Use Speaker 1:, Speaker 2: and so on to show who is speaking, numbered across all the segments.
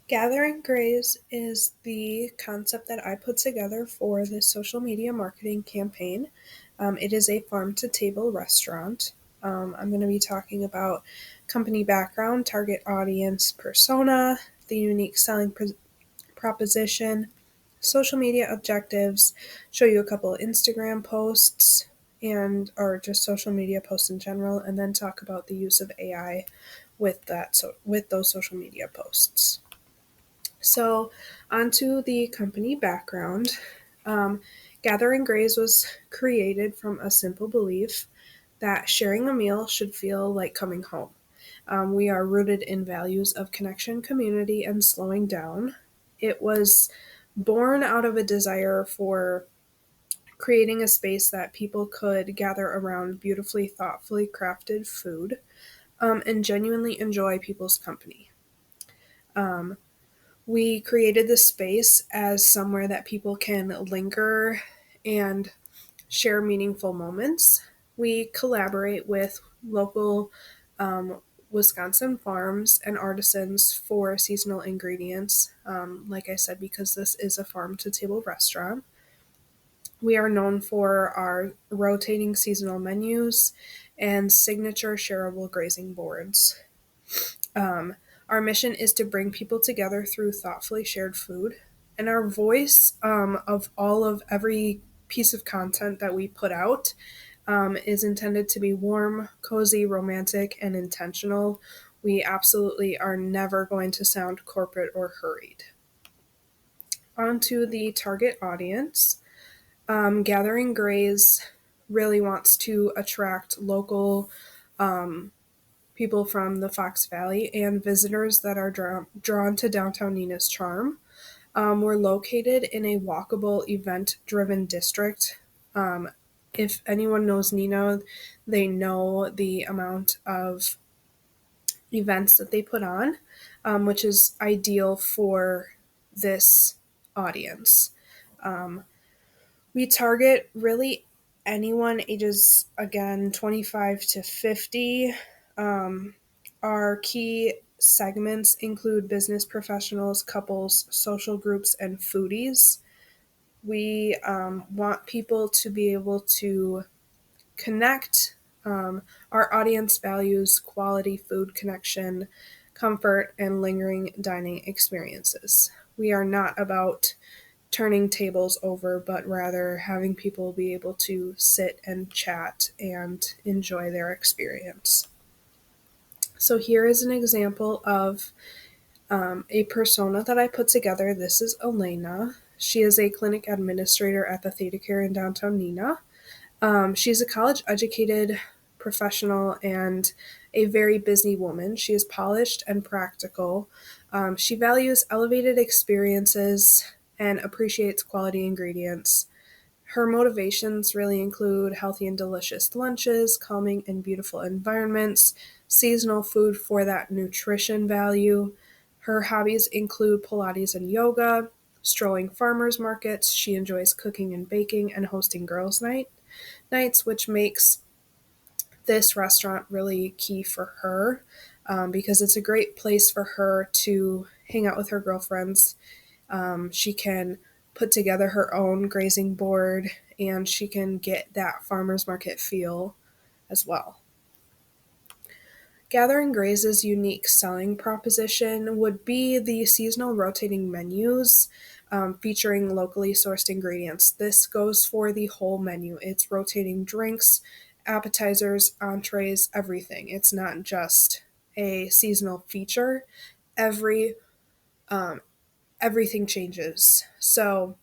Speaker 1: Gathering Graze is the concept that I put together for this social media marketing campaign. It is a farm to table restaurant. I'm going to be talking about company background, target audience persona, the unique selling proposition, social media objectives, show you a couple of Instagram posts and or just social media posts in general, and then talk about the use of AI with those social media posts. So, onto the company background. Um, Gathering Graze was created from a simple belief that sharing a meal should feel like coming home. We are rooted in values of connection, community, and slowing down. It was born out of a desire for creating a space that people could gather around beautifully, thoughtfully crafted food and genuinely enjoy people's company. Um, We created this space as somewhere that people can linger and share meaningful moments. We collaborate with local Wisconsin farms and artisans for seasonal ingredients. Like I said, because this is a farm to table restaurant, we are known for our rotating seasonal menus and signature shareable grazing boards. Um, our mission is to bring people together through thoughtfully shared food. And our voice of all of every piece of content that we put out is intended to be warm, cozy, romantic, and intentional. We absolutely are never going to sound corporate or hurried. On to the target audience. Gathering Graze really wants to attract local people from the Fox Valley and visitors that are drawn to downtown Neenah's charm. We're located in a walkable, event driven district. Um, if anyone knows Neenah, they know the amount of events that they put on, which is ideal for this audience. Um, we target really anyone ages, again, 25 to 50. Um, our key segments include business professionals, couples, social groups, and foodies. We want people to be able to connect. Our audience values quality food connection, comfort, and lingering dining experiences. We are not about turning tables over, but rather having people be able to sit and chat and enjoy their experience. So, here is an example of a persona that I put together. This is Elena. She is a clinic administrator at the Theta Care in downtown Neenah. She's a college educated professional and a very busy woman. She is polished and practical. She values elevated experiences and appreciates quality ingredients. Her motivations really include healthy and delicious lunches, calming and beautiful environments, seasonal food for that nutrition value. Her hobbies include Pilates and yoga, strolling farmers markets. She enjoys cooking and baking and hosting nights, which makes this restaurant really key for her because it's a great place for her to hang out with her girlfriends. She can put together her own grazing board and she can get that farmer's market feel as well. Gathering Graze's unique selling proposition would be the seasonal rotating menus featuring locally sourced ingredients. This goes for the whole menu. It's rotating drinks, appetizers, entrees, everything. It's not just a seasonal feature. Every um, Everything changes. So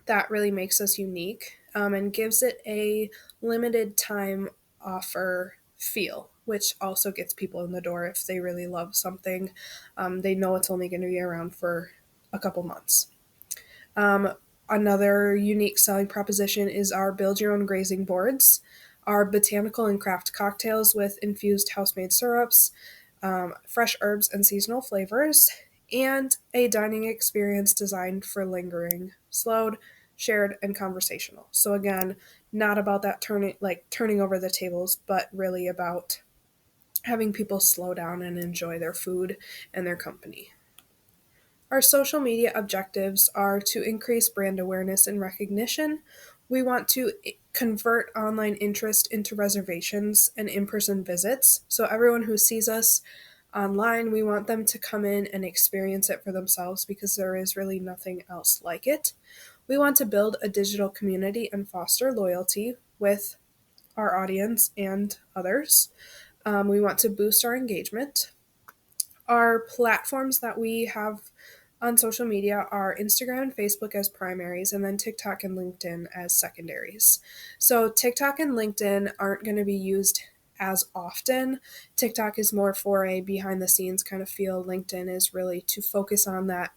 Speaker 1: that really makes us unique and gives it a limited time offer feel, which also gets people in the door if they really love something. They know it's only going to be around for a couple months. Um, Another unique selling proposition is our build your own grazing boards, our botanical and craft cocktails with infused house-made syrups, fresh herbs and seasonal flavors, and a dining experience designed for lingering, slowed, shared, and conversational. So again, not about that turning over the tables, but really about having people slow down and enjoy their food and their company. Our social media objectives are to increase brand awareness and recognition. We want to convert online interest into reservations and in person visits. So, everyone who sees us online, we want them to come in and experience it for themselves because there is really nothing else like it. We want to build a digital community and foster loyalty with our audience and others. We want to boost our engagement. Our platforms that we have on social media are Instagram and Facebook as primaries, and then TikTok and LinkedIn as secondaries. So, TikTok and LinkedIn aren't going to be used as often. TikTok is more for a behind the scenes kind of feel. LinkedIn is really to focus on that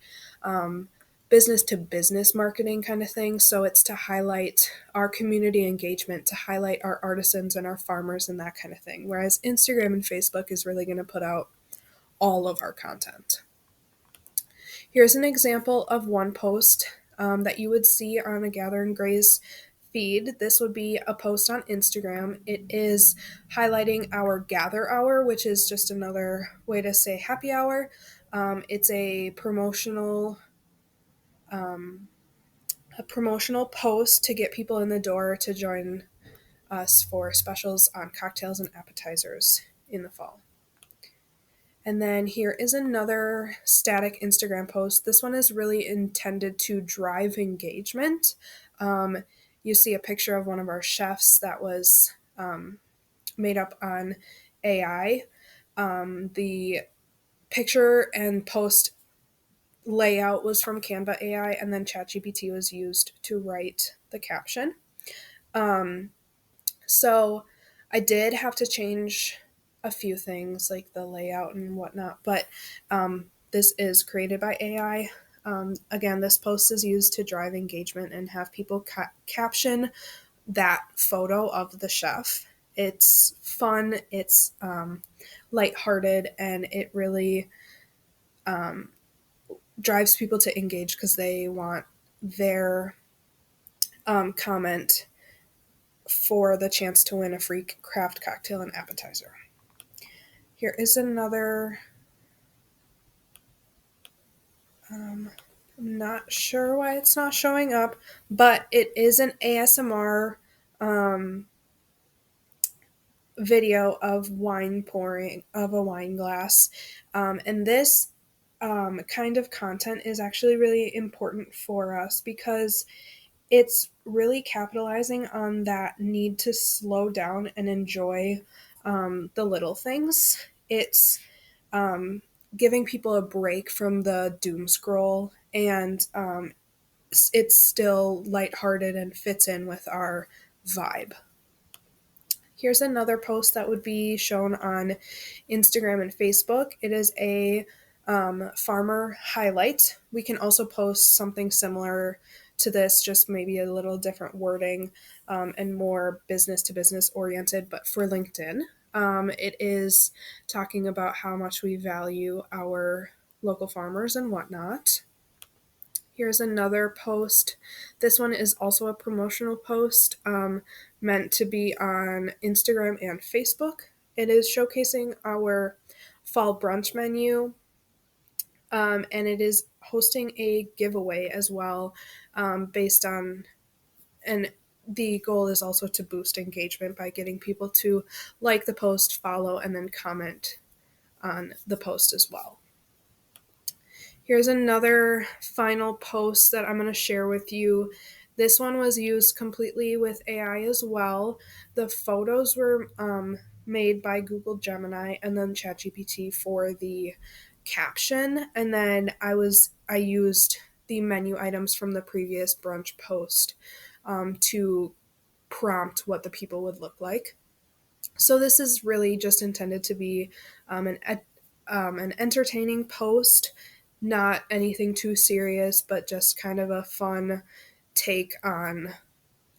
Speaker 1: business to business marketing kind of thing. So, it's to highlight our community engagement, to highlight our artisans and our farmers and that kind of thing. Whereas Instagram and Facebook is really going to put out all of our content. Here's an example of one post that you would see on a Gather and Graze feed. This would be a post on Instagram. It is highlighting our Gather Hour, which is just another way to say happy hour. It's a promotional post to get people in the door to join us for specials on cocktails and appetizers in the fall. And then here is another static Instagram post. This one is really intended to drive engagement. You see a picture of one of our chefs that was made up on AI. The picture and post layout was from Canva AI, and then ChatGPT was used to write the caption. So I did have to change a few things like the layout and whatnot, but this is created by AI. Again, this post is used to drive engagement and have people caption that photo of the chef. It's fun, it's lighthearted, and it really drives people to engage because they want their comment for the chance to win a free craft cocktail and appetizer. Here is another. I'm not sure why it's not showing up, but it is an ASMR video of wine pouring of a wine glass. And this kind of content is actually really important for us because it's really capitalizing on that need to slow down and enjoy the little things. It's giving people a break from the doom scroll, and it's still lighthearted and fits in with our vibe. Here's another post that would be shown on Instagram and Facebook. It is a farmer highlight. We can also post something similar to this, just maybe a little different wording and more business to business oriented, but for LinkedIn. It is talking about how much we value our local farmers and whatnot. Here's another post. This one is also a promotional post meant to be on Instagram and Facebook. It is showcasing our fall brunch menu, and it is hosting a giveaway as well based on, and the goal is also to boost engagement by getting people to like the post, follow, and then comment on the post as well. Here's another final post that I'm going to share with you. This one was used completely with AI as well. The photos were made by Google Gemini and then ChatGPT for the caption, and then I used the menu items from the previous brunch post to prompt what the people would look like. So this is really just intended to be an entertaining post, not anything too serious, but just kind of a fun take on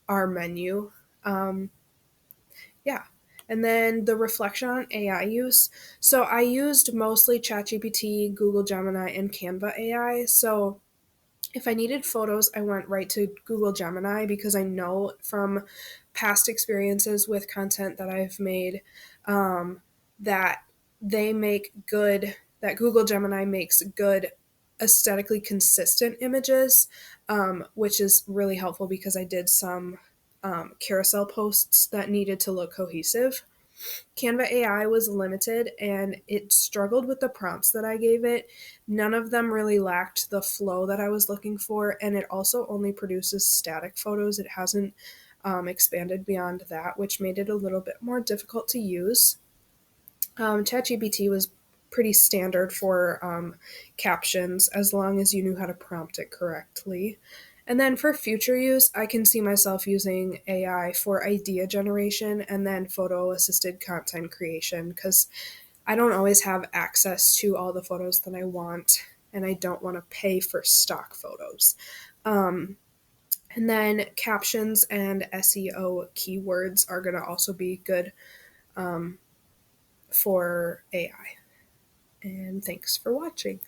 Speaker 1: our menu. Yeah. And then the reflection on AI use. So I used mostly ChatGPT, Google Gemini, and Canva AI. So if I needed photos, I went right to Google Gemini because I know from past experiences with content that I've made that they make good, that Google Gemini makes good aesthetically consistent images, which is really helpful because I did some carousel posts that needed to look cohesive. Canva AI was limited and it struggled with the prompts that I gave it. None of them really lacked the flow that I was looking for, and it also only produces static photos. It hasn't expanded beyond that, which made it a little bit more difficult to use. ChatGPT was pretty standard for captions as long as you knew how to prompt it correctly. And then for future use, I can see myself using AI for idea generation and then photo assisted content creation because I don't always have access to all the photos that I want and I don't want to pay for stock photos. Um, and then captions and SEO keywords are going to also be good for AI. And thanks for watching.